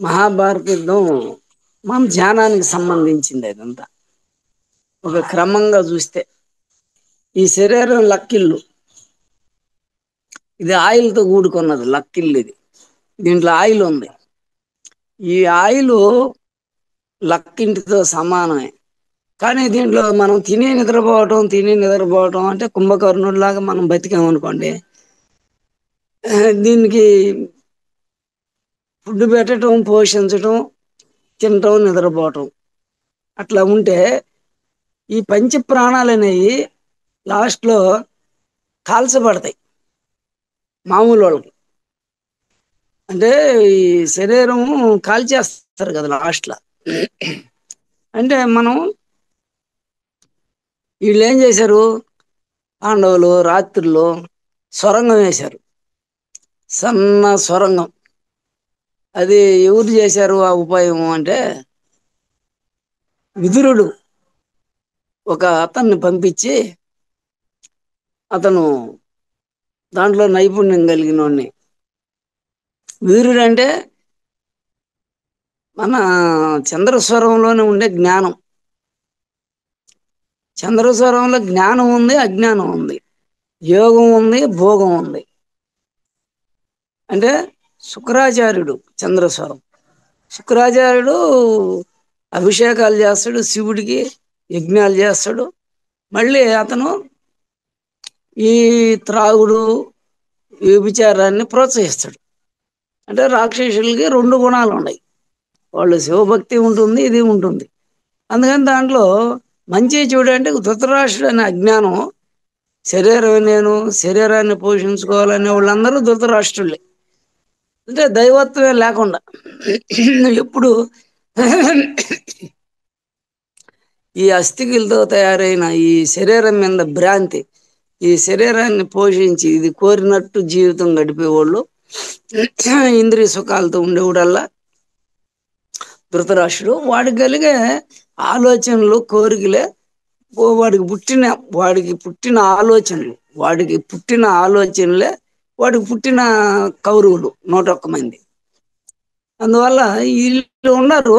మహాభారత యుద్ధం మన ధ్యానానికి సంబంధించింది. అదంతా ఒక క్రమంగా చూస్తే ఈ శరీరం లక్కిళ్ళు, ఇది ఆయిల్తో కూడుకున్నది. లక్కిళ్ళు ఇది, దీంట్లో ఆయిల్ ఉంది. ఈ ఆయిల్ లక్కింటితో సమానమే. కానీ దీంట్లో మనం తిని నిద్రపోవటం అంటే కుంభకర్ణుడిలాగా మనం బతికామనుకోండి, దీనికి ఫుడ్ పెట్టడం, పోషించటం, తినటం, నిద్రపోవటం అట్లా ఉంటే ఈ పంచ ప్రాణాలు అనేవి లాస్ట్లో కాల్చబడతాయి మామూలు వాళ్ళకి. అంటే ఈ శరీరం కాల్చేస్తారు కదా లాస్ట్లో. అంటే మనం వీళ్ళు ఏం చేశారు, పాండవులు రాత్రిలో సొరంగం వేశారు, సన్న సొరంగం. అది ఎవరు చేశారు ఆ ఉపాయం అంటే, విదురుడు ఒక అతన్ని పంపించి, అతను దాంట్లో నైపుణ్యం కలిగిన వాడిని. విదురుడు అంటే మన చంద్రస్వరంలోనే ఉండే జ్ఞానం. చంద్రస్వరంలో జ్ఞానం ఉంది, అజ్ఞానం ఉంది, యోగం ఉంది, భోగం ఉంది. అంటే శుక్రాచార్యుడు చంద్రస్వరం. శుక్రాచార్యుడు అభిషేకాలు చేస్తాడు, శివుడికి యజ్ఞాలు చేస్తాడు. మళ్ళీ అతను ఈ త్రాగుడు, వ్యభిచారాన్ని ప్రోత్సహిస్తాడు. అంటే రాక్షసులకి రెండు గుణాలు ఉన్నాయి, వాళ్ళు శివభక్తి ఉంటుంది, ఇది ఉంటుంది. అందుకని దాంట్లో మంచి చెడు అంటే ధృతరాష్ట్రుడు అనే అజ్ఞానం, శరీరాన్ని పోషించుకోవాలనే వాళ్ళందరూ ధృతరాష్ట్రులే. అంటే దైవత్వమే లేకుండా ఎప్పుడు ఈ అస్థికలతో తయారైన ఈ శరీరం మీద భ్రాంతి, ఈ శరీరాన్ని పోషించి ఇది కోరినట్టు జీవితం గడిపేవాళ్ళు, ఇంద్రియ సుఖాలతో ఉండేవాడల్లా ధృతరాష్ట్రుడు. వాడికి కలిగే ఆలోచనలు, కోరికలే వాడికి పుట్టిన ఆలోచనలే వాడికి పుట్టిన కౌరవులు 101 మంది. అందువల్ల వీళ్ళు ఉన్నారు.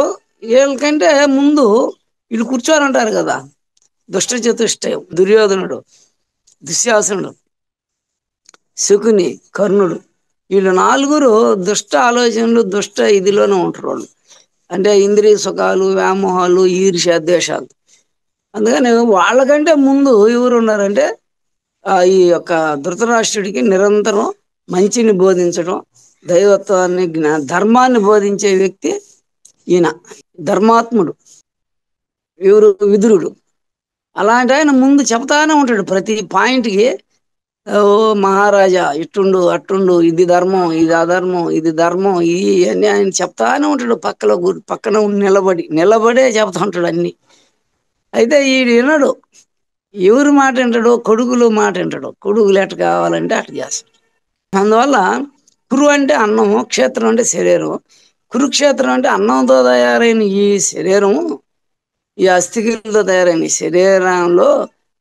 వీళ్ళకంటే ముందు వీళ్ళు కూర్చోరంటారు కదా, దుష్ట చతుష్టయం, దుర్యోధనుడు, దుశ్శాసనుడు, శకుని, కర్ణుడు, వీళ్ళు నలుగురు దుష్ట ఆలోచనలు, దుష్ట ఇదిలోనే ఉంటారు వాళ్ళు. అంటే ఇంద్రియ సుఖాలు, వ్యామోహాలు, ఈర్ష్య, ద్వేషాలు. అందుకని వాళ్ళకంటే ముందు ఎవరు ఉన్నారంటే ఈ యొక్క ధృతరాష్ట్రుడికి నిరంతరం మంచిని బోధించడం, దైవత్వాన్ని, ధర్మాన్ని బోధించే వ్యక్తి ఈయన ధర్మాత్ముడు, ఎవరు, విదురుడు. అలాంటి ఆయన ముందు చెప్తానే ఉంటాడు ప్రతి పాయింట్కి. ఓ మహారాజా, ఇట్టుండు అట్టుండు, ఇది ధర్మం, ఇది అధర్మం, ఇది ధర్మం, ఇది అన్నీ ఆయన చెప్తానే ఉంటాడు. పక్కన నిలబడే చెప్తా ఉంటాడు అన్ని. అయితే ఈడు వినడు, ఎవరు మాట వింటాడు, కొడుకులు మాట వింటాడు. కొడుకులు ఎట్ట కావాలంటే అట్లా చేస్తాడు. అందువల్ల కురు అంటే అన్నం, క్షేత్రం అంటే శరీరం. కురుక్షేత్రం అంటే అన్నంతో తయారైన ఈ శరీరం, ఈ అస్థికలతో తయారైన శరీరంలో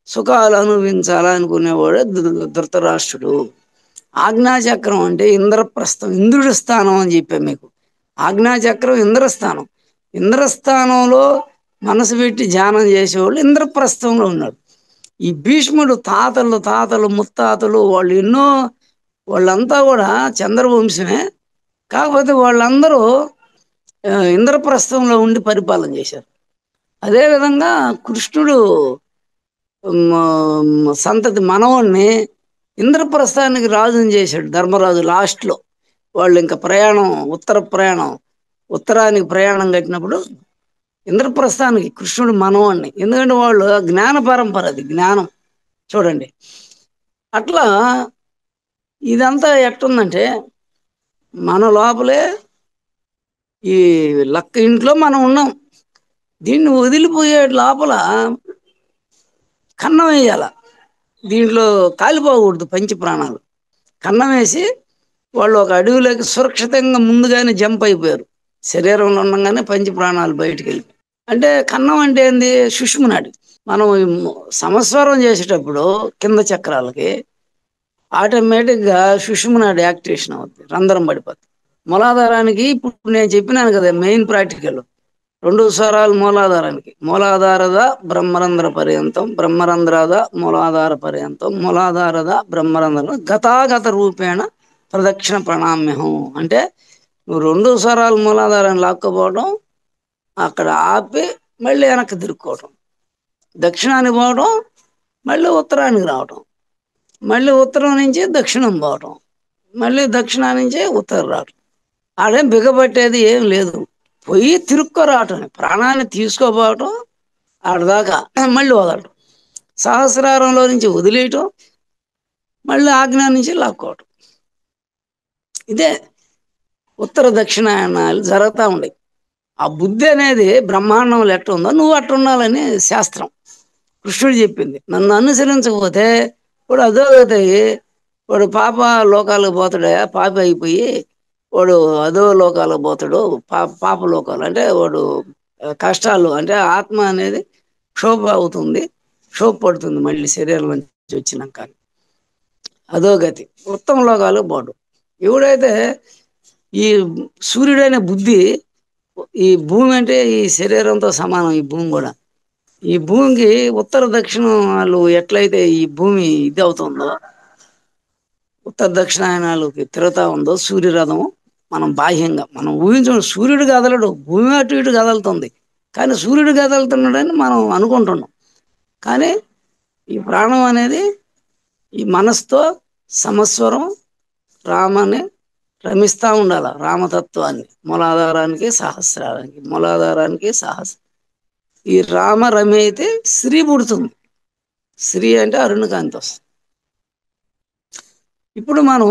సుఖాలు అనుభవించాలనుకునేవాడు ధృతరాష్ట్రుడు. ఆజ్ఞాచక్రం అంటే ఇంద్రప్రస్థం, ఇంద్రుడి స్థానం అని చెప్పాను మీకు. ఆజ్ఞాచక్రం ఇంద్రస్థానం. ఇంద్రస్థానంలో మనసు పెట్టి ధ్యానం చేసేవాళ్ళు ఇంద్రప్రస్థంలో ఉన్నాడు. ఈ భీష్ముడు తాతలు ముత్తాతలు వాళ్ళంతా కూడా చంద్రవంశమే. కాకపోతే వాళ్ళందరూ ఇంద్రప్రస్థంలో ఉండి పరిపాలన చేశారు. అదేవిధంగా కృష్ణుడు సంతతి మనవణ్ణి ఇంద్రప్రస్థానికి రాజుని చేశాడు ధర్మరాజు. లాస్ట్లో వాళ్ళు ఇంకా ఉత్తరానికి ప్రయాణం కట్టినప్పుడు ఇంద్రప్రస్థానికి కృష్ణుడు మనవణ్ణి. ఎందుకంటే వాళ్ళు జ్ఞాన పరంపర, అది జ్ఞానం చూడండి. అట్లా ఇదంతా ఎట్టుందంటే మన లోపలే ఈ ఇంట్లో మనం ఉన్నాం. దీన్ని వదిలిపోయే లోపల కన్నం వేయాల. దీంట్లో కాలిపోకూడదు పంచ ప్రాణాలు. కన్నం వేసి వాళ్ళు ఒక అడవిలోకి సురక్షితంగా ముందుగానే జంప్ అయిపోయారు. శరీరంలో ఉండగానే పంచ ప్రాణాలు బయటికి వెళ్ళి. అంటే కన్నం అంటే ఏంది, సుష్మునాడి. మనం సమస్వరం చేసేటప్పుడు కింద చక్రాలకి ఆటోమేటిక్గా సుష్మునాడి యాక్టివేషన్ అవుతుంది, రంధ్రం పడిపోతుంది. మూలాధారానికి ఇప్పుడు నేను చెప్పినాను కదా మెయిన్ ప్రాక్టికల్. రెండు స్వరాలు మూలాధారానికి. మూలాధాರದ బ్రహ్మరంధ్ర పర్యంతం, బ్రహ్మరంధ్రాద మూలాధార పర్యంతం, మూలాధాರದ బ్రహ్మరంధ్రం గతాగత రూపేణ ప్రదక్షిణ ప్రణామ్యహం. అంటే నువ్వు రెండు స్వరాలు మూలాధారాన్ని లాక్కపోవడం, అక్కడ ఆపి మళ్ళీ వెనక్కి తిరుక్కోవడం, దక్షిణానికి పోవడం, మళ్ళీ ఉత్తరానికి రావడం, మళ్ళీ ఉత్తరం నుంచి దక్షిణం పోవడం, మళ్ళీ దక్షిణా నుంచి ఉత్తరం రావడం. ఆడేం బిగబట్టేది ఏం లేదు, పోయి తిరుక్కో రావటం, ప్రాణాన్ని తీసుకోపోవటం, ఆడదాకా మళ్ళీ వదలటం, సహస్రారంలో నుంచి వదిలేయటం, మళ్ళీ ఆజ్ఞా నుంచి లాక్కోవటం. ఇదే ఉత్తర దక్షిణాయనాలు జరుగుతూ ఉండేవి. ఆ బుద్ధి అనేది బ్రహ్మాండంలో ఎట్ట ఉందో నువ్వు అట్ట ఉండాలని శాస్త్రం. కృష్ణుడు చెప్పింది. నన్ను అనుసరించకపోతే వాడు అధోగతి, వాడు పాప లోకాలకు పోతాడా, పాప అయిపోయి వాడు అధో లోకాలకు పోతాడు. పాప లోకాలు అంటే వాడు కష్టాలు, అంటే ఆత్మ అనేది క్షోభ అవుతుంది, క్షోభ పడుతుంది మళ్ళీ శరీరం నుంచి వచ్చినాక. అధోగతి, ఉత్తమ లోకాలకు పోడు. ఎవడైతే ఈ సూర్యుడైన బుద్ధి, ఈ భూమి అంటే ఈ శరీరంతో సమానం, ఈ భూమి కూడా. ఈ భూమికి ఉత్తర దక్షిణాలు ఎట్లయితే ఈ భూమి ఇది అవుతుందో, ఉత్తర దక్షిణాయనాలకి తిరుగుతూ ఉందో సూర్యరథం, మనం బాహ్యంగా మనం ఊహించడం. సూర్యుడు కదలడు, భూమి అటు ఇటు కదులుతుంది, కానీ సూర్యుడు కదులుతున్నాడని మనం అనుకుంటున్నాం. కానీ ఈ ప్రాణం అనేది ఈ మనసుతో సమస్వరం రామని రమిస్తూ ఉండాలి. రామతత్వాన్ని మూలాధారానికి సహస్రారానికి, మూలాధారానికి ఈ రామ రమి అయితే శ్రీ పుడుతుంది. శ్రీ అంటే అరుణకాంతి వస్తుంది. ఇప్పుడు మనం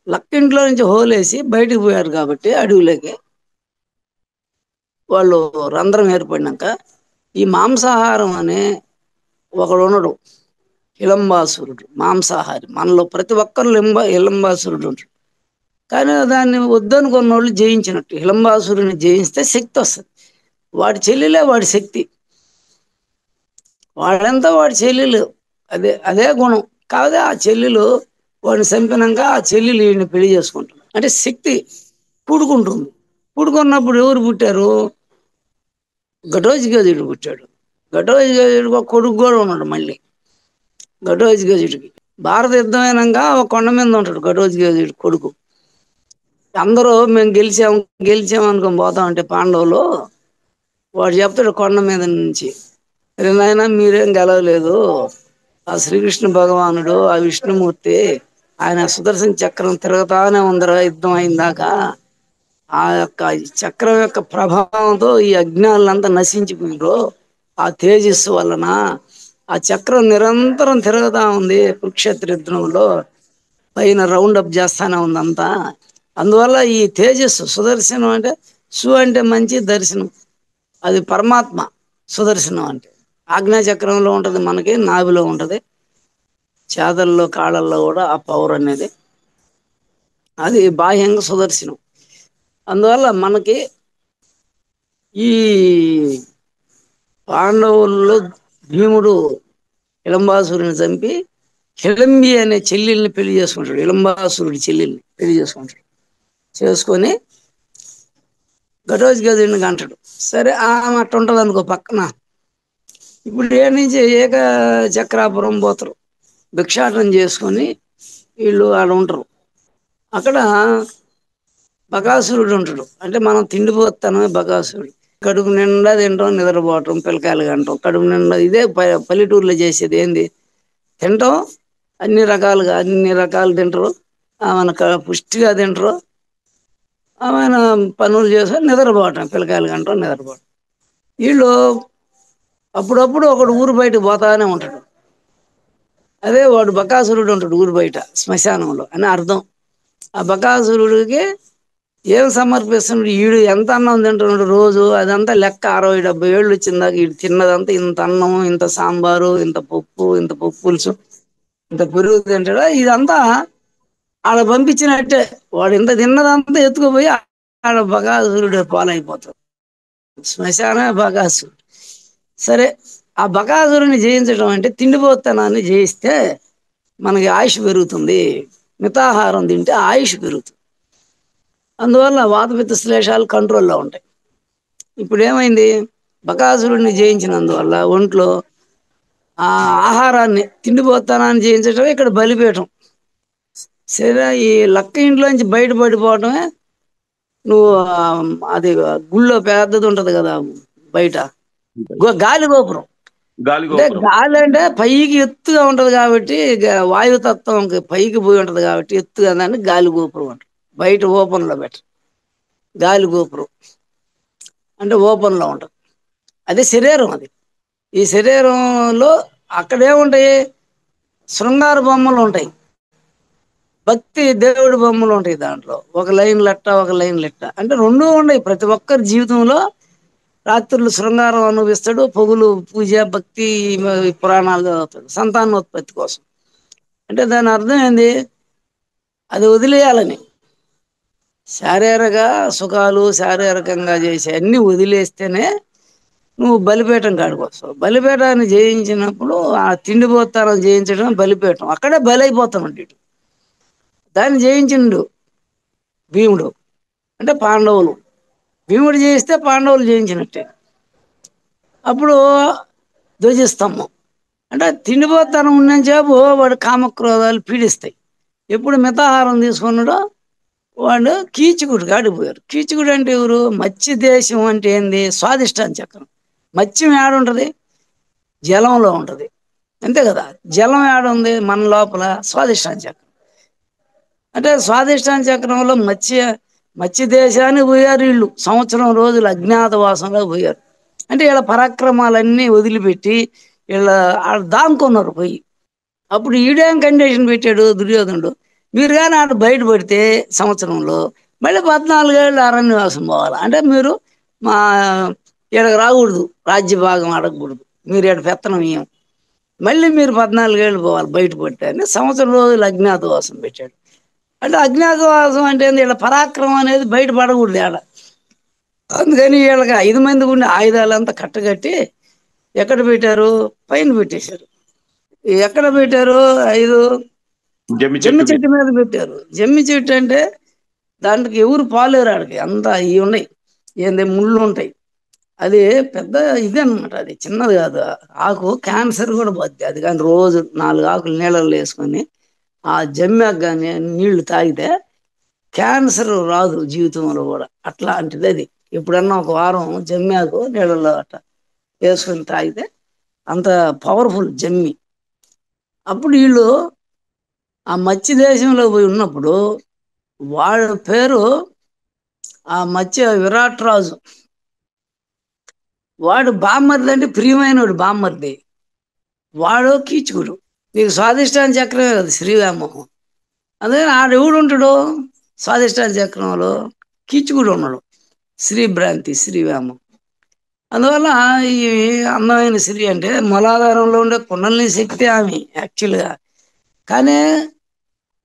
లక్కింట్లో నుంచి హోలేసి బయటకు పోయారు కాబట్టి అడవిలోకి, వాళ్ళు రంధ్రం ఏర్పడినాక ఈ మాంసాహారం అనే ఒకడు ఉండడు, హిలంబాసురుడు మాంసాహారి. మనలో ప్రతి ఒక్కరు హిలంబాసురుడు ఉంటాడు. కానీ దాన్ని వద్దనుకున్న వాళ్ళు జయించినట్టు. హిలంబాసురుని జయిస్తే శక్తి వస్తుంది. వాడి చెల్లెలే వాడి శక్తి, వాడంతా వాడి చెల్లెలు, అదే గుణం. కాదే ఆ చెల్లెలు వాడిని చంపినాక ఆ చెల్లెలు వీడిని పెళ్లి చేసుకుంటుంది. అంటే శక్తి పుడుకుంటుంది. పుడుకున్నప్పుడు ఎవరు పుట్టారు? ఘటోత్కచుడు పుట్టాడు. ఘటోత్కచుడు ఒక కొడుకు కూడా ఉన్నాడు. మళ్ళీ ఘటోత్కచుడికి భారత యుద్ధం అయినాక ఒక కొండ మీద ఉంటాడు ఘటోత్కచుడు కొడుకు. అందరూ మేము గెలిచాం అనుకొని పోతాం అంటే పాండవులు, వాడు చెప్తాడు కొండ మీద నుంచి, నాయన మీరేం గెలవలేదు, ఆ శ్రీకృష్ణ భగవానుడు, ఆ విష్ణుమూర్తి, ఆయన సుదర్శన చక్రం తిరుగుతానే ఉందరా యుద్ధం అయిందాక. ఆ యొక్క చక్రం యొక్క ప్రభావంతో ఈ అజ్ఞానులంతా నశించిపోయారు. ఆ తేజస్సు వలన ఆ చక్రం నిరంతరం తిరుగుతా ఉంది కురుక్షేత్ర యుద్ధంలో, పైన రౌండ్ అప్ చేస్తానే ఉంది అంతా. అందువల్ల ఈ తేజస్సు సుదర్శనం అంటే, అంటే మంచి దర్శనం, అది పరమాత్మ. సుదర్శనం అంటే ఆజ్ఞాచక్రంలో ఉంటుంది, మనకి నాభిలో ఉంటుంది, చేతల్లో కాళ్ళల్లో కూడా ఆ పవర్ అనేది, అది బాహ్యంగా సుదర్శనం. అందువల్ల మనకి ఈ పాండవుల్లో భీముడు హిలంబాసురుని చంపి హిడంబి అనే చెల్లెల్ని పెళ్లి చేసుకుంటాడు. హిలంబాసురుడి చెల్లెల్ని పెళ్లి చేసుకొని ఘటోత్కచుడిని అంటాడు. సరే ఆమె అట్ట ఉంటుంది అనుకో పక్కన. ఇప్పుడు ఏ నుంచి ఏక చక్రాపురం పోతారు, భిక్షాటన చేసుకొని వీళ్ళు ఆడ ఉంటారు. అక్కడ బకాసురుడు ఉంటాడు. అంటే మనం తిండిపోతానమే బకాసురుడు. కడుపు నిండా తింటాం, నిద్రపోవటం, పిల్లకాయలు కంటాం, కడుపు నిండా. ఇదే పల్లెటూరులో చేసేది. ఏంది? తింటాం, అన్ని రకాలు తింటారు, ఆమెను పుష్టిగా తింటారు, ఆమెను పనులు చేసుకొని నిద్రపోవటం, పిల్లకాయలు కంటాం, నిద్రపోవటం. వీళ్ళు అప్పుడప్పుడు ఒకడు ఊరు బయటకు పోతానే ఉంటాడు. అదే వాడు బకాసురుడు ఉంటాడు ఊరు బయట శ్మశానంలో అని అర్థం. ఆ బకాసురుడికి ఏం సమర్పిస్తున్నాడు? వీడు ఎంత అన్నం తింటున్నాడు రోజు, అదంతా లెక్క 60-70 ఏళ్ళు వచ్చిందాక వీడు తిన్నదంతా ఇంత అన్నం, ఇంత సాంబారు, ఇంత పప్పు పులుసు, ఇంత పెరుగు తింటాడు. ఇదంతా ఆడ పంపించినట్టే. వాడు ఇంత తిన్నదంతా ఎత్తుకుపోయి ఆడ బకాసురుడే పాలైపోతాడు. శ్మశానమే బకాసురుడు. సరే, ఆ బకాసురుని జయించడం అంటే తిండిపోతనాన్ని జయిస్తే మనకి ఆయుష్ పెరుగుతుంది. మితాహారం తింటే ఆయుష్ పెరుగుతుంది. అందువల్ల వాతపిత్త శ్లేషాలు కంట్రోల్లో ఉంటాయి. ఇప్పుడు ఏమైంది, బకాసురుడిని జయించినందువల్ల ఒంట్లో ఆ ఆహారాన్ని తిండిపోతానాన్ని జయించడం ఇక్కడ బలిపీఠం. సరే, ఈ లక్క ఇంట్లోంచి బయటపడిపోవటమే నువ్వు అది గుళ్ళో పెద్దది ఉంటది కదా బయట, గాలి గోపురం. గాలి అంటే గోపురం. గాలి అంటే పైకి ఎత్తుగా ఉంటది కాబట్టి, వాయుతత్వం పైకి పోయి ఉంటది కాబట్టి ఎత్తుగా దాన్ని గాలి గోపురం అంటారు. బయట ఓపెన్లో పెట్టరు. గాలి గోపురం అంటే ఓపెన్లో ఉంటుంది. అదే శరీరం. అది ఈ శరీరంలో అక్కడేముంటాయి, శృంగార బొమ్మలు ఉంటాయి, భక్తి దేవుడి బొమ్మలు ఉంటాయి. దాంట్లో ఒక లైన్ లెట్ట, ఒక లైన్ లెట్ట అంటే రెండూ ఉన్నాయి. ప్రతి ఒక్కరి జీవితంలో రాత్రులు శృంగారం అనుభవిస్తాడు, పొగులు పూజ భక్తి పురాణాలు చదువుతాడు సంతానోత్పత్తి కోసం. అంటే దాని అర్థం ఏంది, అది వదిలేయాలని. శారీరక సుఖాలు శారీరకంగా చేసే అన్ని వదిలేస్తేనే నువ్వు బలిపీఠం కాడికి వస్తావు. బలిపీఠాన్ని జయించినప్పుడు ఆ తిండిపోతానం జయించడం బలిపీఠం, అక్కడే బలి అయిపోతామండి. దాన్ని జయించిండు భీముడు, అంటే పాండవులు. భీముడు జయిస్తే పాండవులు జయించినట్టే. అప్పుడు ధ్వజస్తంభం అంటే తిండిపోతానం ఉన్నంతసేపు వాడు కామక్రోధాలు పీడిస్తాయి. ఎప్పుడు మితాహారం తీసుకున్నాడో వాడు కీచుకుడు కాడిపోయారు. కీచుకుడు అంటే ఎవరు, మత్స్య దేశం అంటే ఏంది, స్వాదిష్టాన్ని చక్రం. మత్స్యం ఏడుంటుంది, జలంలో ఉంటుంది, అంతే కదా. జలం ఏడుంది మన లోపల, స్వాదిష్టాన్ని చక్రం. అంటే స్వాదిష్టాన చక్రంలో మత్స్య దేశానికి పోయారు వీళ్ళు. సంవత్సరం రోజులు అజ్ఞాతవాసంలో పోయారు. అంటే వీళ్ళ పరాక్రమాలన్నీ వదిలిపెట్టి వీళ్ళ దాంకున్నారు పోయి. అప్పుడు ఈడేం కండిషన్ పెట్టాడు దుర్యోధనుడు, మీరు కానీ ఆడ బయటపడితే సంవత్సరంలో మళ్ళీ 14 ఏళ్ళు అరణ్యవాసం పోవాలి. అంటే మీరు మా ఈడకు రాకూడదు, రాజ్య భాగం అడగకూడదు, మీరు ఈడ పెత్తనం ఇయ్యం, మళ్ళీ మీరు 14 ఏళ్ళు పోవాలి బయటపడితే అని సంవత్సరం రోజులు అజ్ఞాతవాసం పెట్టాడు. అంటే అజ్ఞాతవాసం అంటే వీళ్ళ పరాక్రమం అనేది బయటపడకూడదు ఆడ. అందుకని వీళ్ళకి 5 మంది ఉండే ఆయుధాలంతా కట్టగట్టి ఎక్కడ పెట్టారు, పైన పెట్టేశారు. ఎక్కడ పెట్టారు, 5 జమ్మి చెట్టు మీద పెట్టారు. జమ్మి చెట్టు అంటే దాంట్లోకి ఎవరు పాలేరు, ఆడికి అంతా ఇవి ఉన్నాయి, ఏంది ముళ్ళు ఉంటాయి. అది పెద్ద ఇది అనమాట, అది చిన్నది కాదు. ఆకు క్యాన్సర్ కూడా పోద్ది అది కానీ రోజు 4 ఆకులు నీళ్ళల్లో వేసుకొని ఆ జమ్మాకు కానీ నీళ్లు తాగితే క్యాన్సర్ రాదు జీవితంలో కూడా. అట్లాంటిది అది. ఎప్పుడన్నా ఒక వారం జమ్మాకు నీళ్ళల్లో అట్లా వేసుకొని తాగితే అంత పవర్ఫుల్ జమ్మి. అప్పుడు వీళ్ళు ఆ మత్స్య దేశంలో పోయి ఉన్నప్పుడు వాళ్ళ పేరు ఆ మత్స్య విరాట్ రాజు. వాడు బామ్మర్ది, అంటే ప్రియమైనడు బామ్మర్ది. వాడు కీచుకుడు. నీకు స్వాదిష్టాన చక్రమే కదా శ్రీవ్యామోహం. అందుకని ఆడెవడు ఉంటాడు స్వాదిష్టాన చక్రంలో, కీచుకుడు ఉన్నాడు. శ్రీభ్రాంతి శ్రీవ్యామోహం. అందువల్ల ఈ అందమైన స్త్రీ అంటే మూలాధారంలో ఉండే కుండలిని శక్తి ఆమె యాక్చువల్గా. కానీ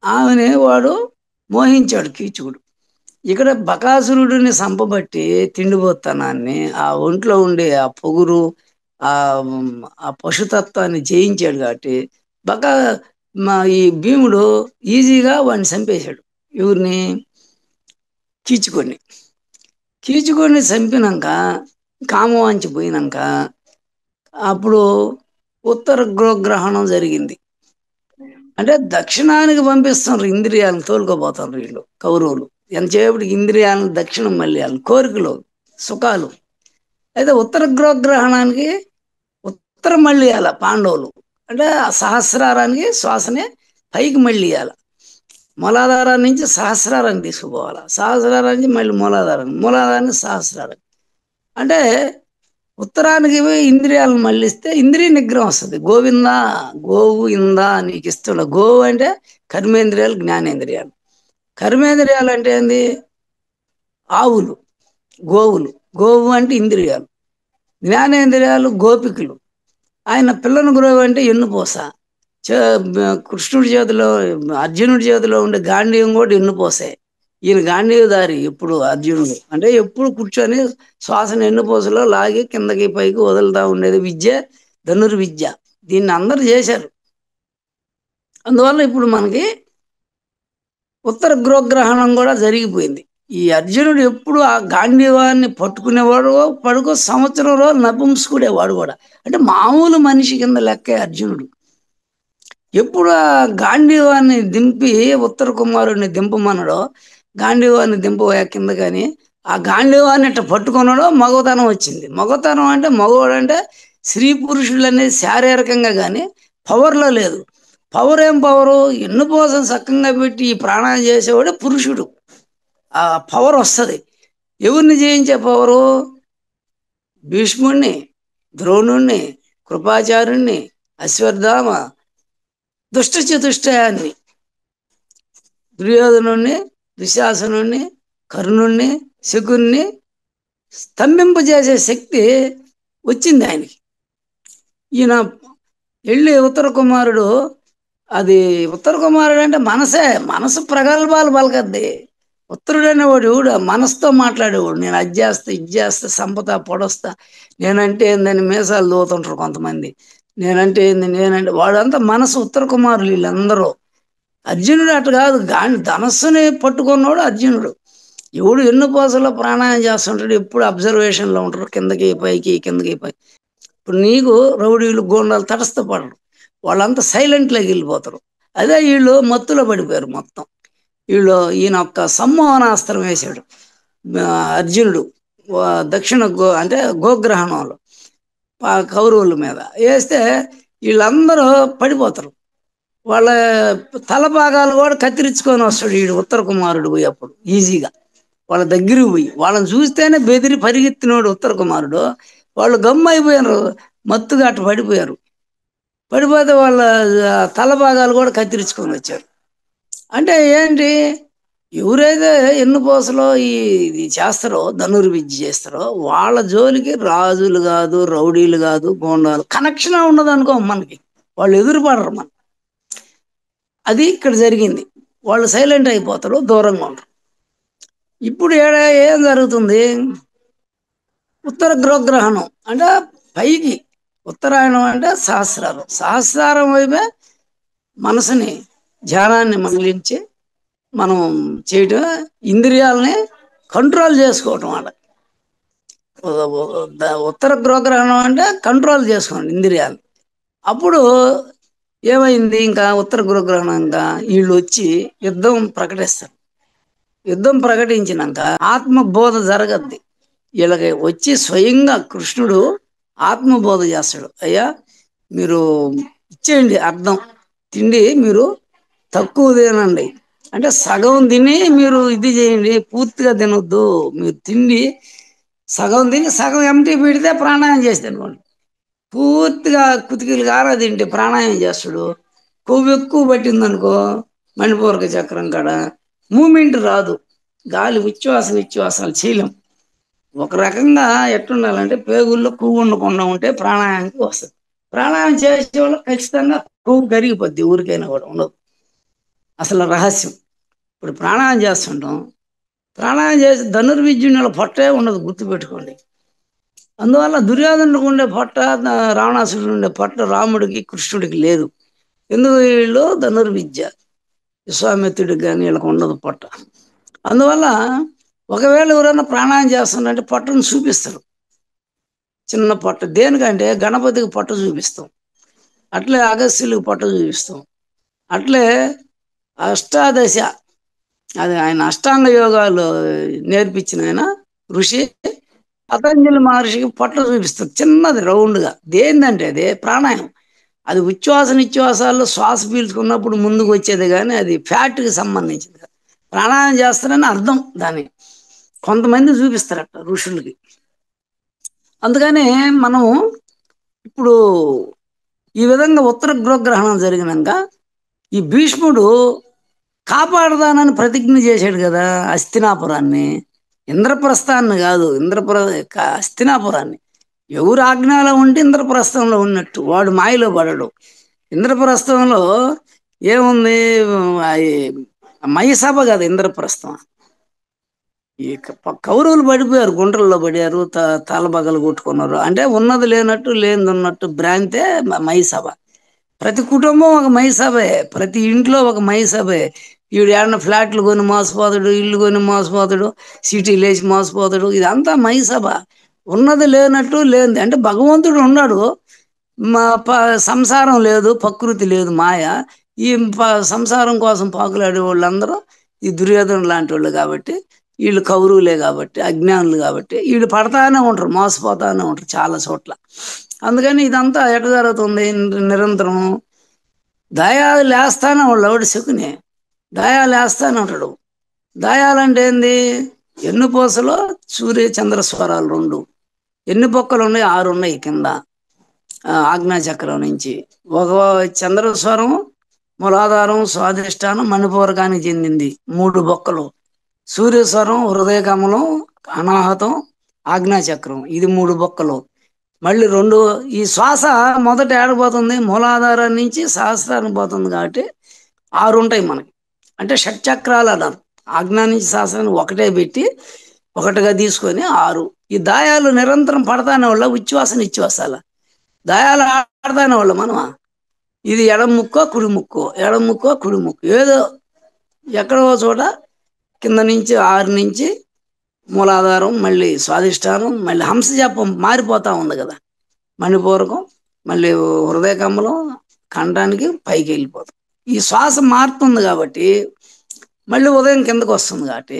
ఆమెని వాడు మోహించాడు కీచుకుడు. ఇక్కడ బకాసురుడిని సంపబట్టి తిండిపోతనాన్ని, ఆ ఒంట్లో ఉండే ఆ పొగురు, ఆ ఆ పశుతత్వాన్ని జయించాడు కాబట్టి బకా ఈ భీముడు ఈజీగా వాడిని చంపేశాడు. ఎవరిని, కీచుకొని. కీచుకొని చంపినాక కామవాంచి పోయినాక అప్పుడు ఉత్తర గోగ్రహణం జరిగింది. అంటే దక్షిణానికి పంపిస్తున్నారు, ఇంద్రియాలను తోలుకోపోతారు వీళ్ళు కౌరవులు. ఎంతసేపటికి ఇంద్రియాలను దక్షిణం మళ్ళీ కోరికలు సుఖాలు. అయితే ఉత్తర గోగ్రహణానికి ఉత్తరం మళ్ళీ ఇవ్వాలి పాండవులు. అంటే ఆ సహస్రారానికి శ్వాసనే పైకి మళ్ళీ ఇవ్వాలి. మూలాధారాన్ని నుంచి సహస్రారాన్ని తీసుకుపోవాలి, సహస్రారాన్ని నుంచి మళ్ళీ మూలాధారాన్ని సహస్రారాన్ని. అంటే ఉత్తరానికి ఇంద్రియాలను మళ్ళిస్తే ఇంద్రియ నిగ్రహం వస్తుంది. గోవింద గోవు ఇందా నీకు ఇస్తున్నా. గోవు అంటే కర్మేంద్రియాలు జ్ఞానేంద్రియాలు. కర్మేంద్రియాలు అంటే ఏంది, ఆవులు గోవులు. గోవు అంటే ఇంద్రియాలు. జ్ఞానేంద్రియాలు గోపికలు. ఆయన పిల్లను గురువు అంటే ఎన్నుపోస. కృష్ణుడి చేతిలో అర్జునుడి చేతిలో ఉండే గాంధీవం కూడా ఎన్నుపోసే. ఈయన గాంధీవదారి ఎప్పుడు అర్జునుడు. అంటే ఎప్పుడు కూర్చొని శ్వాసను ఎన్నుపోసలో లాగి కిందకి పైకి వదులుతా ఉండేది విద్య ధనుర్విద్య. దీన్ని అందరు చేశారు. అందువల్ల ఇప్పుడు మనకి ఉత్తర గోగ్రహణం కూడా జరిగిపోయింది. ఈ అర్జునుడు ఎప్పుడు ఆ గాంధీవాన్ని పట్టుకునేవాడు, పడుకో సంవత్సరం రోజులు నపుంసుకుడేవాడు కూడా. అంటే మామూలు మనిషి కింద లెక్కే అర్జునుడు. ఎప్పుడు ఆ గాంధీవాన్ని దింపి ఉత్తర కుమారుడిని దింపమన్నాడో, గాంధీవాన్ని దింపబోయే కింద కానీ ఆ గాంధీవాన్ని ఇట్ట పట్టుకున్నాడో మగతనం వచ్చింది. మగతనం అంటే మగవాడు అంటే స్త్రీ పురుషులు అనేది శారీరకంగా కానీ పవర్లో లేదు. పవర్ ఏం పవరు? ఎన్నుపోసం సక్కంగా పెట్టి ఈ ప్రాణాలు చేసేవాడే పురుషుడు. ఆ పవర్ వస్తుంది. ఎవరిని జయించే పవరు? భీష్ముణ్ణి, ద్రోణుణ్ణి, కృపాచార్యుణ్ణి, అశ్వత్థామ, దుష్ట చతుష్టయాన్ని, దుర్యోధనుణ్ణి, దుశ్శాసనుణ్ణి, కర్ణుణ్ణి, శకుణ్ణి స్తంభింపజేసే శక్తి వచ్చింది ఆయనకి. ఈయన వెళ్ళి ఉత్తర కుమారుడు, అది ఉత్తర కుమారుడు అంటే మనసే, మనసు ప్రగల్భాలు పలకద్ది. ఉత్తరుడు అనేవాడు ఎవడు? మనసుతో మాట్లాడేవాడు. నేను అది చేస్తా, ఇది చేస్తా, సంపద పొడొస్తా, నేనంటే ఏందని మీసాలు దూతుంటారు కొంతమంది. నేనంటే ఏంది, నేనంటే వాడంతా మనసు. ఉత్తర కుమారులు వీళ్ళందరూ. అర్జునుడు అటు కాదు, ధనస్సుని పట్టుకున్నాడు అర్జునుడు. ఎవడు ఎన్నుపోసలో ప్రాణాయామం చేస్తుంటాడు, ఎప్పుడు అబ్జర్వేషన్లో ఉంటారు, కిందకి పైకి కిందకి పైకి. ఇప్పుడు నీకు రౌడీలు గోండాలు తటస్థపడరు, వాళ్ళంతా సైలెంట్లోకి వెళ్ళిపోతారు. అదే వీళ్ళు మత్తులో పడిపోయారు మొత్తం. వీళ్ళు ఈయన ఒక్క సమ్మోహనాస్త్రం వేశాడు అర్జునుడు, దక్షిణ అంటే గోగ్రహణంలో కౌరవుల మీద వేస్తే వీళ్ళందరూ పడిపోతారు. వాళ్ళ తల భాగాలు కూడా కత్తిరించుకొని వస్తాడు వీడు ఉత్తర కుమారుడు పోయి అప్పుడు ఈజీగా వాళ్ళ దగ్గరికి పోయి. వాళ్ళని చూస్తేనే బెదిరి పరిగెత్తినోడు ఉత్తర కుమారుడు. వాళ్ళు గమ్ము అయిపోయారు, మత్తుగా అటు పడిపోయారు. పడిపోతే వాళ్ళ తల భాగాలు కూడా కత్తిరించుకొని వచ్చారు. అంటే ఏంటి? ఎవరైతే ఎన్నుపోసలో ఇది చేస్తారో, ధనుర్విద్య చేస్తారో, వాళ్ళ జోలికి రాజులు కాదు, రౌడీలు కాదు, గోండాలు కనెక్షన్ ఉండదు అనుకో మనకి. వాళ్ళు ఎదురుపడరు మన. అది ఇక్కడ జరిగింది. వాళ్ళు సైలెంట్ అయిపోతారు, దూరంగా ఉంటారు. ఇప్పుడు ఏం జరుగుతుంది? ఉత్తర గృహగ్రహణం అంటే పైకి, ఉత్తరాయణం అంటే సహస్రారం, సహస్రారం వైపే మనసుని, ధ్యానాన్ని మగిలించి మనం చేయటం, ఇంద్రియాలని కంట్రోల్ చేసుకోవటం. అలా ఉత్తర గృహగ్రహణం అంటే కంట్రోల్ చేసుకోండి ఇంద్రియాలు. అప్పుడు ఏమైంది? ఇంకా ఉత్తర గృహగ్రహణం ఇంకా వీళ్ళు వచ్చి యుద్ధం ప్రకటిస్తారు. యుద్ధం ప్రకటించినాక ఆత్మబోధ జరగద్ది. వీళ్ళకి వచ్చి స్వయంగా కృష్ణుడు ఆత్మబోధ చేస్తాడు. అయ్యా మీరు ఇచ్చేయండి అర్థం, తిండి మీరు తక్కువ తినండి, అంటే సగం తిని మీరు ఇది చేయండి, పూర్తిగా తినొద్దు. మీరు తిండి సగం తిని సగం ఎంటీ పెడితే ప్రాణాయామం చేస్తే అనుకోండి, పూర్తిగా కుతికిలు కారా తింటే ప్రాణాయామం చేస్తాడు. కొవ్వు ఎక్కువ పట్టిందనుకో మణిపూరక చక్రం కాడ మూమెంట్ రాదు, గాలి విశ్వాసాలు చేయలేం. ఒక రకంగా ఎట్టుండాలంటే పేగుల్లో కొవ్వు ఉండకుండా ఉంటే ప్రాణాయామానికి వస్తుంది. ప్రాణాయామం చేసే వాళ్ళు ఖచ్చితంగా కొవ్వు కరిగిపోద్ది, ఊరికైనా కూడా ఉండదు. అసలు రహస్యం. ఇప్పుడు ప్రాణాయామం చేస్తుంటాం, ప్రాణాయామం చేసి ధనుర్విద్యుని పొట్టే ఉండదు, గుర్తుపెట్టుకోండి. అందువల్ల దుర్యోధనుడికి ఉండే పొట్ట, రావణాసురుడికి ఉండే పొట్ట రాముడికి కృష్ణుడికి లేదు. ఎందుకు? వీళ్ళు ధనుర్విద్య, విశ్వామిత్రుడికి కానీ వీళ్ళకి ఉండదు పొట్ట. అందువల్ల ఒకవేళ ఎవరైనా ప్రాణాయామం చేస్తున్నారంటే పొట్టను చూపిస్తారు, చిన్న పొట్ట. దేనికంటే గణపతికి పొట్ట చూపిస్తాం, అట్లే అగస్త్యులకు పొట్ట చూపిస్తాం, అట్లే అష్టాదశ, అది ఆయన అష్టాంగ యోగాలు నేర్పించిన ఆయన ఋషి పతంజలి మహర్షికి పొట్ట చూపిస్తారు, చిన్నది రౌండ్గా. దేనిదంటే అది ప్రాణాయామం. అది నిశ్వాసాల్లో శ్వాస పీల్చుకున్నప్పుడు ముందుకు వచ్చేది, కానీ అది ఫ్యాట్కి సంబంధించింది. ప్రాణాయామం చేస్తారని అర్థం దానికి. కొంతమంది చూపిస్తారట ఋషులకి. అందుకని మనం ఇప్పుడు ఈ విధంగా ఉత్తర గృహగ్రహణం జరిగినాక ఈ భీష్ముడు కాపాడదానని ప్రతిజ్ఞ చేశాడు కదా హస్తినాపురాన్ని. ఇంద్రప్రస్థాన్ని కాదు, హస్తినాపురాన్ని. ఎవరు ఆజ్ఞలో ఉంటే ఇంద్రప్రస్థంలో ఉన్నట్టు, వాడు మాయలో పడడు. ఇంద్రప్రస్థంలో ఏముంది? మయసభ కదా ఇంద్రప్రస్థం. ఈ కౌరవులు పడిపోయారు, గుంటల్లో పడారు, తలబగలు కొట్టుకున్నారు. అంటే ఉన్నది లేనట్టు, లేనిది ఉన్నట్టు భ్రాంతే మయసభ. ప్రతి కుటుంబం ఒక మయసభే, ప్రతి ఇంట్లో ఒక మయసభే. ఈడు ఏడన్నా ఫ్లాట్లు కొని మోసపోతాడు, ఇల్లు కొని మోసపోతాడు, సిటీ లేచి మోసపోతాడు. ఇదంతా మైసభ. ఉన్నది లేనట్టు లేనిది అంటే భగవంతుడు ఉన్నాడు, మా సంసారం లేదు, ప్రకృతి లేదు, మాయ. ఈ సంసారం కోసం పాకులాడే వాళ్ళందరూ ఈ దుర్యోధన లాంటి వాళ్ళు కాబట్టి, వీళ్ళు కౌరవులే కాబట్టి, అజ్ఞానులు కాబట్టి వీళ్ళు పడతానే ఉంటారు, మోసపోతానే ఉంటారు చాలా చోట్ల. అందుకని ఇదంతా ఎట జరుగుతుంది నిరంతరం. దయాలు లేస్తానే వాళ్ళు ఎవడు శకునే దయాలు వేస్తానే ఉంటాడు. దయాలంటే ఏంది? ఎన్ని పూసలో సూర్య చంద్రస్వరాలు రెండు. ఎన్ని బొక్కలు ఉన్నాయి? 6 ఉన్నాయి కింద ఆజ్ఞాచక్రం నుంచి. ఒక చంద్రస్వరం మూలాధారం, స్వాధిష్టానం, మణిపూరకానికి చెందింది 3 బొక్కలు. సూర్యస్వరం, హృదయ కమలం, అనాహతం, ఆజ్ఞాచక్రం, ఇది 3 బొక్కలు. మళ్ళీ 2 ఈ శ్వాస మొదట ఏడపోతుంది, మూలాధారం నుంచి సహస్రానికి పోతుంది కాబట్టి 6 ఉంటాయి మనకి. అంటే షట్చక్రాలు అన్నారు. ఆజ్ఞా నుంచి సహస్రాన్ని ఒకటే పెట్టి ఒకటిగా తీసుకొని 6. ఈ దాయాలు నిరంతరం పడతానే వాళ్ళ ఉచ్ఛ్వాస నిశ్వాసాల దాయాలు ఆడతానే వాళ్ళ మనమా. ఇది ఎడం ముక్కో కుడి ముక్కో, ఎడం ముక్కో కుడి ముక్కో, ఏదో ఎక్కడో చోట కింద నుంచి 6 నుంచి మూలాధారం, మళ్ళీ స్వాధిష్టానం, మళ్ళీ హంసజపం మారిపోతా ఉంది కదా, మణిపూరకం, మళ్ళీ హృదయ కమలం, కంఠానికి పైకి వెళ్ళిపోతాం. ఈ శ్వాస మారుతుంది కాబట్టి మళ్ళీ ఉదయం కిందకు వస్తుంది కాబట్టి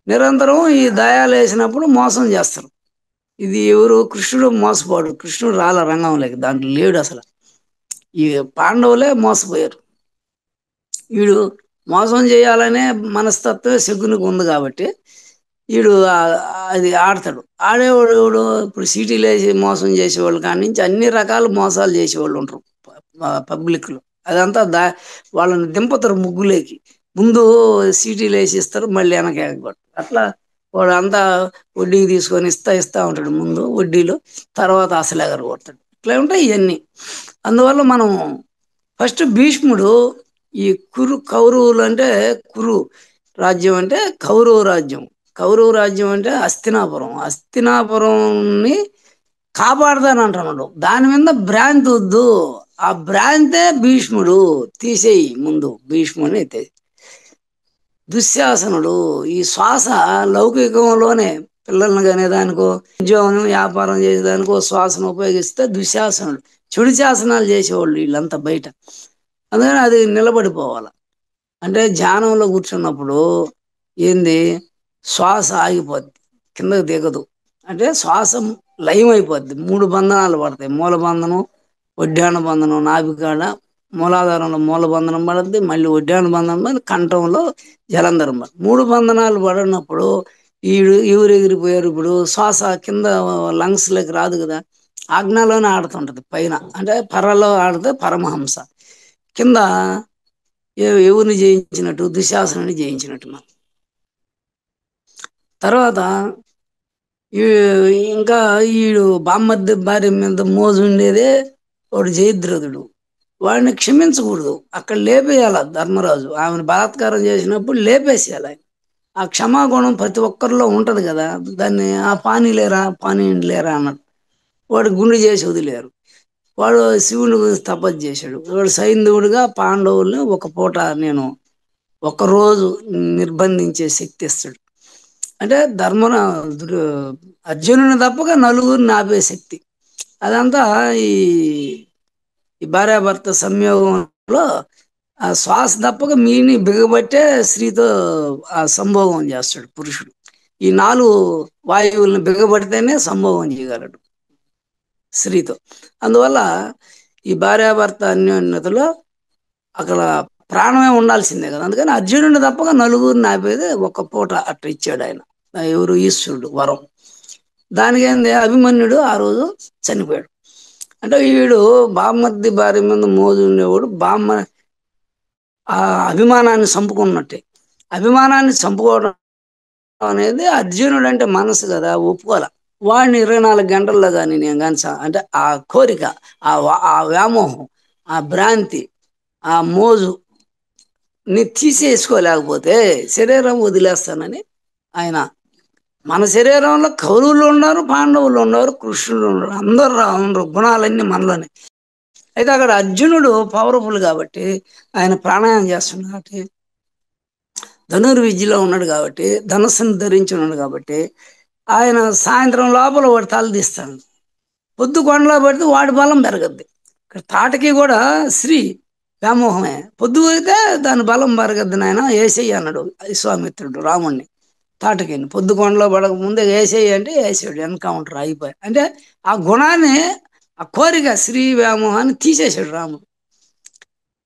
నిరంతరం ఈ దయాలు వేసినప్పుడు మోసం చేస్తారు. ఇది ఎవరు? కృష్ణుడు మోసపోడు. కృష్ణుడు రాల రంగంలోకి, దాంట్లో లేడు అసలు. ఈ పాండవులే మోసపోయారు. వీడు మోసం చేయాలనే మనస్తత్వం శకునికి ఉంది కాబట్టి వీడు అది ఆడతాడు. ఆడేవాడు ఇప్పుడు సీటీలు వేసి మోసం చేసేవాళ్ళు కాడి నుంచి అన్ని రకాల మోసాలు చేసేవాళ్ళు ఉంటారు పబ్లిక్లో. అదంతా వాళ్ళని దింపుతారు ముగ్గులేకి. ముందు సీటీలు వేసి ఇస్తారు, మళ్ళీ వెనక ఎగబడతారు. అట్లా వాడు అంతా వడ్డీకి తీసుకొని ఇస్తా ఉంటాడు ముందు వడ్డీలు, తర్వాత అసలు ఎగర కొడతాడు. ఇట్లా ఉంటాయి ఇవన్నీ. అందువల్ల మనం ఫస్ట్ భీష్ముడు ఈ కౌరవులు అంటే కురు రాజ్యం అంటే కౌరవ రాజ్యం. కౌరవ రాజ్యం అంటే అస్తినాపురంని కాపాడతానంటున్నాడు. దాని మీద భ్రాంతి వద్దు, ఆ భ్రాంతే భీష్ముడు. తీసేయి ముందు భీష్ముడిని అయితే. దుశ్శాసనుడు ఈ శ్వాస లౌకికంలోనే పిల్లల్ని కనేదానికో, ఉద్యోగం వ్యాపారం చేసేదానికో శ్వాసను ఉపయోగిస్తే దుశ్శాసనుడు. చెడు శాసనాలు చేసేవాళ్ళు వీళ్ళంతా బయట. అందుకని అది నిలబడిపోవాలి. అంటే ధ్యానంలో కూర్చున్నప్పుడు ఏంది, శ్వాస ఆగిపోద్ది, కిందకు దిగదు. అంటే శ్వాస లయం అయిపోద్ది. 3 బంధనాలు పడతాయి. మూలబంధనం, వడ్డాణ బంధనం నాభికాడ, మూలాధారంలో మూలబంధనం పడుద్ది, మళ్ళీ వడ్డాణ బంధనం పడి కంఠంలో జలంధరం పడుతుంది. 3 బంధనాలు పడినప్పుడు ఎవరు ఎగిరిపోయారు? ఇప్పుడు శ్వాస కింద లంగ్స్లోకి రాదు కదా, ఆజ్ఞలోనే ఆడుతుంటది పైన. అంటే పరలో ఆడితే పరమహంస, కింద ఎవరిని జయించినట్టు? దుశ్శాసనాన్ని జయించినట్టు. తర్వాత ఇంకా ఈడు బామ్మర్ది భార్య మీద మోజు ఉండేదే వాడు జయద్రథుడు. వాడిని క్షమించకూడదు, అక్కడ లేపేయాల ధర్మరాజు. ఆమెను బలాత్కారం చేసినప్పుడు లేపేసేయాలి ఆయన. ఆ క్షమాగుణం ప్రతి ఒక్కరిలో ఉంటది కదా, దాన్ని ఆ పానీ లేరా అన్నాడు. వాడు గుండు చేసి వదిలేరు. వాడు శివుని తపస్సు చేశాడు. వాడు సైంధవుడిగా పాండవుల్ని ఒక పూట నేను ఒకరోజు నిర్బంధించే శక్తి ఇస్తాడు. అంటే అర్జునుని తప్పక నలుగురిని ఆపే శక్తి. అదంతా ఈ భార్యాభర్త సంయోగంలో ఆ శ్వాస తప్పక మీని బిగబట్టే స్త్రీతో ఆ సంభోగం చేస్తాడు పురుషుడు. ఈ 4 వాయువులను బిగబడితేనే సంభోగం చేయగలడు స్త్రీతో. అందువల్ల ఈ భార్యాభర్త అన్యోన్యతలో అక్కడ ప్రాణమే ఉండాల్సిందే కదా. అందుకని అర్జునుడిని తప్పక నలుగురిని ఆపేది ఒక పూట అట్లా ఇచ్చాడు ఆయన. ఎవరు? ఈశ్వరుడు వరం. దానికి ఏంది, అభిమన్యుడు ఆ రోజు చనిపోయాడు. అంటే వీడు బామ్మర్ది భార్య మీద మోజు ఉండేవాడు. ఆ అభిమానాన్ని చంపుకున్నట్టే. అభిమానాన్ని చంపుకోవడం అనేది అర్జునుడు అంటే మనసు కదా, ఒప్పుకోల. వాడిని 24 గంటల్లో కానీ నేను కానీ అంటే ఆ కోరిక, ఆ వ్యామోహం, ఆ భ్రాంతి, ఆ మోజు ని తీసేసుకోలేకపోతే శరీరం వదిలేస్తానని ఆయన. మన శరీరంలో కౌరవులు ఉన్నారు, పాండవులు ఉన్నారు, కృష్ణుడు ఉన్నారు, అందరు ఉన్నారు. గుణాలన్నీ మనలోనే. అయితే అక్కడ అర్జునుడు పవర్ఫుల్ కాబట్టి ఆయన ప్రాణాయామం చేస్తున్నాడు కాబట్టి ధనుర్విద్యలో ఉన్నాడు కాబట్టి, ధనస్సును ధరించి ఉన్నాడు కాబట్టి ఆయన సాయంత్రం లోపల వాడు తల తీస్తాడు. పొద్దు కొండలో పడితే వాడి బలం పెరగద్ది. ఇక్కడ తాటకి కూడా శ్రీ వ్యామోహమే. పొద్దు అయితే దాని బలం పెరగద్ది నాయన ఏసయ్య అన్నాడు విశ్వామిత్రుడు రాముణ్ణి. తాటకిని పొద్దు కొండలో పడక ముందే ఏసయ్య అంటే వేసాడు, ఎన్కౌంటర్ అయిపోయి. అంటే ఆ గుణాన్ని, ఆ కోరిక శ్రీ వ్యామోహాన్ని తీసేశాడు రాముడు.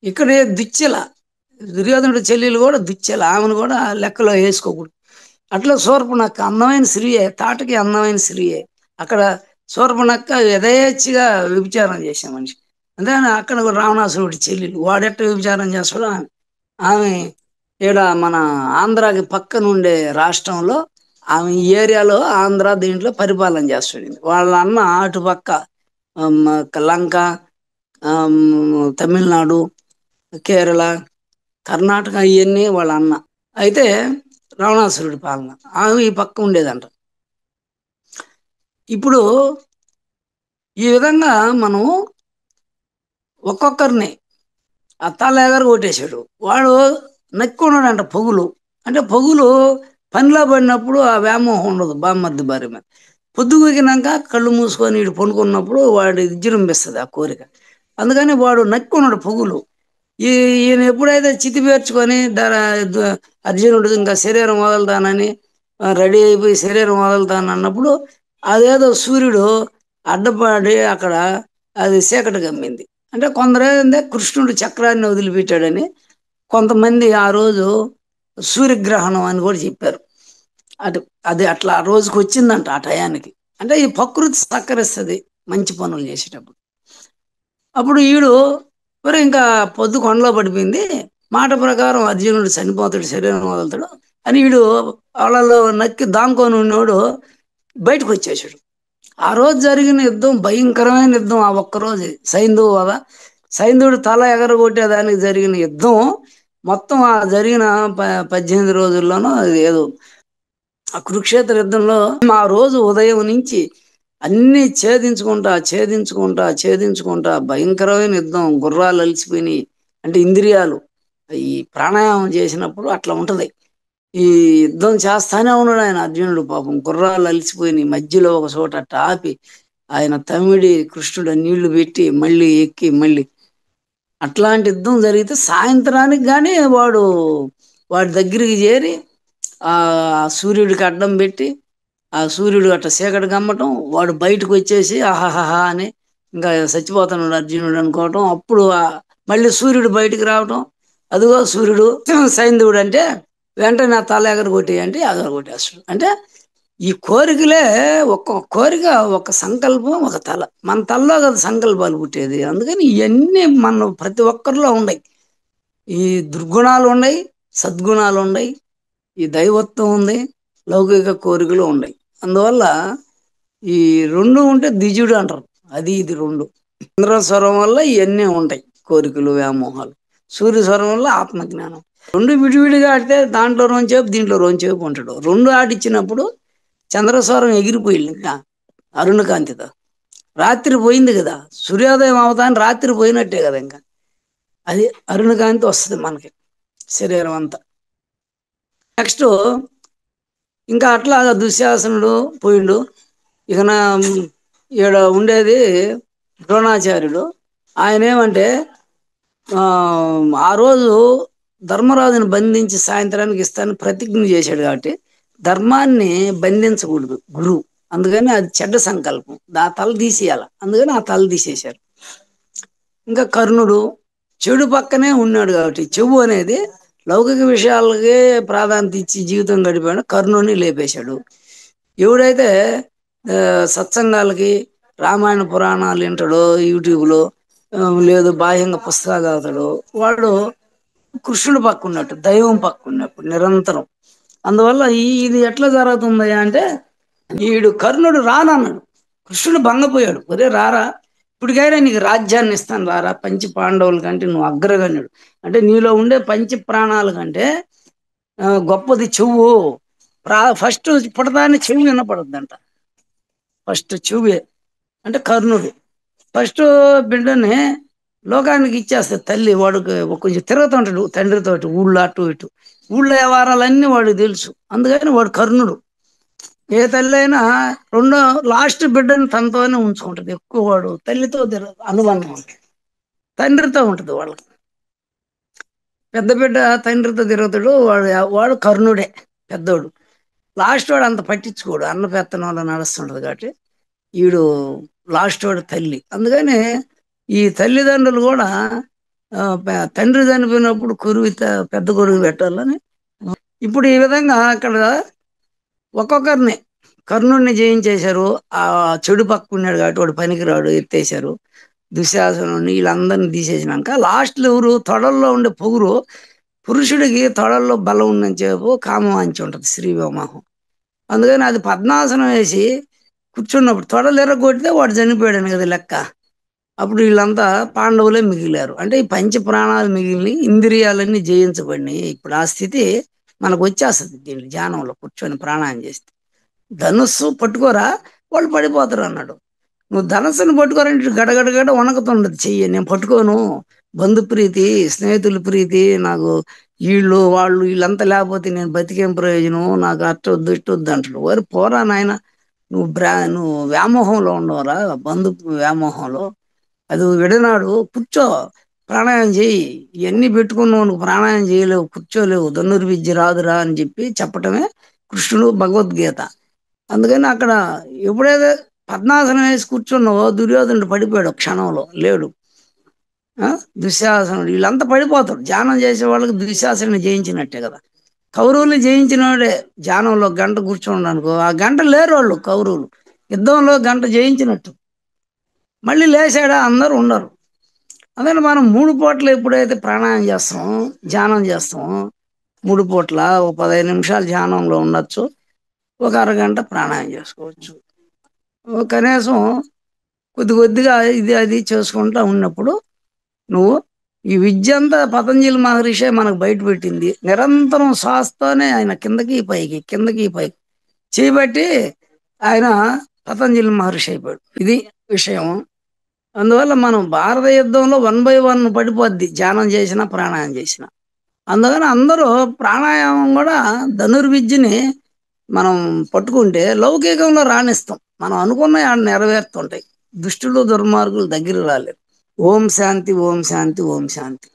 ఇక్కడ దుశ్చల దుర్యోధనుడి చెల్లెలు కూడా దుశ్చల, ఆమెను కూడా లెక్కలో వేసుకోకూడదు. అట్లా శూర్పణఖ అందమైన స్త్రీయే, తాటకి అందమైన స్త్రీయే. అక్కడ శూర్పణఖ యథేచ్ఛగా వ్యభిచారం చేసే మనిషి. అంటే అక్కడ కూడా రావణాసురుడి చెల్లెలు, వాడెట్ట వ్యభిచారం చేస్తాడో ఆమె. ఆమె ఈడ మన ఆంధ్రాకి పక్కన ఉండే రాష్ట్రంలో ఆమె ఈ ఏరియాలో ఆంధ్ర దీంట్లో పరిపాలన చేస్తాడు. వాళ్ళ అన్న అటుపక్క లంక, తమిళనాడు, కేరళ, కర్ణాటక ఇవన్నీ వాళ్ళ అన్న. అయితే రావణాసురుడి పాలన ఆమె ఈ పక్క ఉండేదంట. ఇప్పుడు ఈ విధంగా మనం ఒక్కొక్కరిని ఆ తల ఎగర కొట్టేశాడు. వాడు నక్కున్నాడంట పొగులు. అంటే పొగులు పనిలో పడినప్పుడు ఆ వ్యామోహం ఉండదు బామ్మర్ది భార్య మీద. పొద్దుగూకినాక కళ్ళు మూసుకొని ఇటు పనుకున్నప్పుడు వాడు విజృంభిస్తుంది ఆ కోరిక. అందుకని వాడు నక్కున్నాడు పొగులు. ఈయన ఎప్పుడైతే చితి పేర్చుకొని అర్జునుడు ఇంకా శరీరం వదులుతానని రెడీ అయిపోయి శరీరం వదులుతాను అన్నప్పుడు అదేదో సూర్యుడు అడ్డపడి అక్కడ అది చీకటి గమ్మింది. అంటే కొందరు ఏంటంటే కృష్ణుడు చక్రాన్ని వదిలిపెట్టాడని, కొంతమంది ఆ రోజు సూర్యగ్రహణం అని కూడా చెప్పారు. అటు అది అట్లా ఆ రోజుకి వచ్చిందంట ఆ టయానికి. అంటే ఈ ప్రకృతి సహకరిస్తుంది మంచి పనులు చేసేటప్పుడు. అప్పుడు ఈడు మరి ఇంకా పొద్దు కొండలో పడిపోయింది, మాట ప్రకారం అర్జునుడు చనిపోతాడు, శరీరం వదులుతాడు అని ఈడు వాళ్ళలో నక్కి దాంకొని ఉన్నోడు బయటకు వచ్చేసాడు. ఆ రోజు జరిగిన యుద్ధం భయంకరమైన యుద్ధం. ఆ ఒక్కరోజు సైంధవ వధ, సైంధవుడు తల ఎగరగొట్టేదానికి జరిగిన యుద్ధం మొత్తం ఆ జరిగిన 18 రోజుల్లోనూ అది ఏదో ఆ కురుక్షేత్ర యుద్ధంలో ఆ రోజు ఉదయం నుంచి అన్ని ఛేదించుకుంటా భయంకరమైన యుద్ధం. గుర్రాలు అలిసిపోయినాయి. అంటే ఇంద్రియాలు ఈ ప్రాణాయామం చేసినప్పుడు అట్లా ఉంటది. ఈ యుద్ధం చేస్తానే ఉన్నాడు ఆయన అర్జునుడు. పాపం గుర్రాలు అలిసిపోయినాయి. మధ్యలో ఒక చోట అట్ట ఆపి ఆయన తమిడి కృష్ణుడు నీళ్లు పెట్టి మళ్ళీ ఎక్కి మళ్ళీ అట్లాంటి యుద్ధం జరిగితే సాయంత్రానికి కానీ వాడి దగ్గరికి చేరి ఆ సూర్యుడికి అడ్డం పెట్టి ఆ సూర్యుడు అట్ట చీకటి గమ్మటం, వాడు బయటకు వచ్చేసి ఆహాహా అని ఇంకా చచ్చిపోతున్నాడు అర్జునుడు అనుకోవటం. అప్పుడు మళ్ళీ సూర్యుడు బయటికి రావటం, అదిగో సూర్యుడు సైంధవుడు అంటే వెంటనే నా తల ఎగరగొట్టి అంటే ఎగరగొట్టేస్తాడు. అంటే ఈ కోరికలే ఒక్కొక్క కోరిక, ఒక సంకల్పం, ఒక తల. మన తలలో కదా సంకల్పాలు పుట్టేది. అందుకని ఇవన్నీ మన ప్రతి ఒక్కరిలో ఉన్నాయి. ఈ దుర్గుణాలు ఉన్నాయి, సద్గుణాలు ఉన్నాయి, ఈ దైవత్వం ఉంది, లౌకిక కోరికలు ఉన్నాయి. అందువల్ల ఈ రెండు ఉంటే ద్విజుడు అంటారు. అది ఇది రెండు. చంద్రస్వరం వల్ల ఇవన్నీ ఉంటాయి, కోరికలు, వ్యామోహాలు. సూర్యస్వరం వల్ల ఆత్మజ్ఞానం. రెండు విడివిడిగా ఆడితే దాంట్లో రోంచేపు దీంట్లో రోంచేపు ఉంటాడు. రెండు ఆడిచ్చినప్పుడు చంద్రస్వరం ఎగిరిపోయింది ఇంకా అరుణకాంతితో. రాత్రి పోయింది కదా, సూర్యోదయం అవుతాని రాత్రి పోయినట్టే కదా. ఇంకా అది అరుణకాంతి వస్తుంది మనకి శరీరం అంతా. నెక్స్ట్ ఇంకా అట్లా దుశ్శాసనుడు పోయిండు. ఇక ఈడ ఉండేది ద్రోణాచార్యుడు. ఆయన ఏమంటే ఆ రోజు ధర్మరాజుని బంధించి సాయంత్రానికి ఇస్తాను ప్రతిజ్ఞ చేశాడు కాబట్టి ధర్మాన్ని బంధించకూడదు గురువు. అందుకని అది చెడ్డ సంకల్పం, ఆ తల తీసేయాల. అందుకని ఆ తల తీసేశారు. ఇంకా కర్ణుడు చెడు పక్కనే ఉన్నాడు కాబట్టి చెవు అనేది లౌకిక విషయాలకే ప్రాధాన్యత ఇచ్చి జీవితం గడిపాడు. కర్ణుని లేపేశాడు. ఎవడైతే సత్సంగాలకి రామాయణ పురాణాలు వింటాడో యూట్యూబ్లో, లేదు బాహ్యంగా పుస్తకాలు చదువుతాడో వాడు కృష్ణుడు పక్క ఉన్నట్టు, దైవం పక్క ఉన్నప్పుడు నిరంతరం. అందువల్ల ఇది ఎట్లా జరుగుతుంది అంటే వీడు కర్ణుడు రానన్నాడు, కృష్ణుడు భంగపోయాడు. ఒరే రారా, ఇప్పటికైనా నీకు రాజ్యాన్ని ఇస్తాను రారా, పంచి పాండవుల కంటే నువ్వు అగ్రగణ్యుడు. అంటే నీలో ఉండే పంచి ప్రాణాల కంటే గొప్పది చెవు. ఫస్ట్ పుడతాన్ని చెవు వినపడద్దంట. ఫస్ట్ చెవువే. అంటే కర్ణుడు ఫస్ట్ బిడ్డని లోకానికి ఇచ్చేస్తే తల్లి వాడికి కొంచెం తిరుగుతూ ఉంటాడు తండ్రితోటి ఊళ్ళో అటు ఇటు. ఊళ్ళో వ్యవహారాలన్నీ వాడికి తెలుసు. అందుకని వాడు కర్ణుడు. ఏ తల్లి అయినా రెండో లాస్ట్ బిడ్డను తనతోనే ఉంచుకుంటది. ఎక్కువ వాడు తల్లితో అనుబంధం ఉంటుంది, తండ్రితో ఉంటుంది వాళ్ళకి. పెద్ద బిడ్డ తండ్రితో తిరుగుతాడు. వాడు కర్ణుడే పెద్దోడు. లాస్ట్ వాడు అంత పట్టించుకోడు, అన్న పెత్తనంలో నడుస్తుంటది కాబట్టి. ఈడు లాస్ట్ వాడు తల్లి. అందుకని ఈ తల్లిదండ్రులు కూడా తండ్రి చనిపోయినప్పుడు పెద్ద కొరువు పెట్టాలని. ఇప్పుడు ఈ విధంగా అక్కడ ఒక్కొక్కరిని కర్ణుడిని జయించేశారు. ఆ చెడు పక్కున్నాడు కాబట్టి వాడు పనికిరాడు, ఎత్తేశారు. దుశ్శాసనుడిని వీళ్ళందరినీ తీసేసినాక లాస్ట్లో ఎవరు తొడల్లో ఉండే పొగురు. పురుషుడికి తొడల్లో బలం ఉన్నని చెప్పు కామవాంచి ఉంటుంది, స్త్రీ వివాహం. అందుకని అది పద్మాసనం వేసి కూర్చున్నప్పుడు తొడలు ఎర్రగొడితే వాడు చనిపోయాడని కదా లెక్క. అప్పుడు వీళ్ళంతా పాండవులే మిగిలారు. అంటే ఈ పంచ ప్రాణాలు మిగిలిన ఇంద్రియాలన్నీ జయించబడినాయి. ఇప్పుడు ఆ స్థితి మనకు వచ్చేస్తుంది దీంట్లో ధ్యానంలో కూర్చొని ప్రాణాయం చేస్తే. ధనుస్సు పట్టుకోరా వాళ్ళు పడిపోతారు అన్నాడు. నువ్వు ధనస్సును పట్టుకోరంటే గడగడగడ వణకుతుండదు చెయ్యి. నేను పట్టుకోను, బంధుప్రీతి స్నేహితుల ప్రీతి నాకు, వీళ్ళంతా లేకపోతే నేను బతికేం ప్రయోజనం, నాకు అట్టొద్దు ఇట్టొద్దు అంటాడు. వారు పోరా నాయన, నువ్వు వ్యామోహంలో ఉండవరా, బంధు వ్యామోహంలో. అది విడనాడు, కూర్చో, ప్రాణాయామం చేయి. ఇవన్నీ పెట్టుకున్నావు, నువ్వు ప్రాణాయామం చేయలేవు, కూర్చోలేవు, ధనుర్విద్య రాదురా అని చెప్పటమే కృష్ణుడు భగవద్గీత. అందుకని అక్కడ ఎప్పుడైతే పద్మాసనం వేసి కూర్చున్నావో దుర్యోధనుడు పడిపోయాడు, క్షణంలో లేడు. దుశ్శాసనుడు వీళ్ళంతా పడిపోతారు. ధ్యానం చేసే వాళ్ళకి దుశ్శాసనుని జయించినట్టే కదా. కౌరవుల్ని జయించిన వాడే ధ్యానంలో గంట కూర్చోండి అనుకో, ఆ గంట లేరు వాళ్ళు కౌరవులు. యుద్ధంలో గంట జయించినట్టు. మళ్ళీ లేచాడా అందరూ ఉండరు. అందుకని మనం 3 పూటలు ఎప్పుడైతే ప్రాణాయామం చేస్తామో, ధ్యానం చేస్తామో, 3 పూట్ల 15 నిమిషాలు ధ్యానంలో ఉండొచ్చు, ఒక అరగంట ప్రాణాయామం చేసుకోవచ్చు. కనీసం కొద్దిగా ఇది అది చేసుకుంటా ఉన్నప్పుడు నువ్వు ఈ విద్య అంతా పతంజలి మహర్షి మనకు బయట పెట్టింది. నిరంతరం శ్వాసతోనే ఆయన కిందకి పైకి చేయబట్టి ఆయన పతంజలి మహర్షి అయిపోయాడు. ఇది విషయం. అందువల్ల మనం భారత యుద్ధంలో 1 by 1 పడిపోద్ది ధ్యానం చేసినా ప్రాణాయామం చేసినా. అందుకని అందరూ ప్రాణాయామం కూడా ధనుర్విద్యని మనం పట్టుకుంటే లౌకికంలో రాణిస్తాం. మనం అనుకున్న ఆడ నెరవేరుతుంటాయి. దుష్టులు దుర్మార్గులు దగ్గర రాలేరు. ఓం శాంతి, ఓం శాంతి, ఓం శాంతి.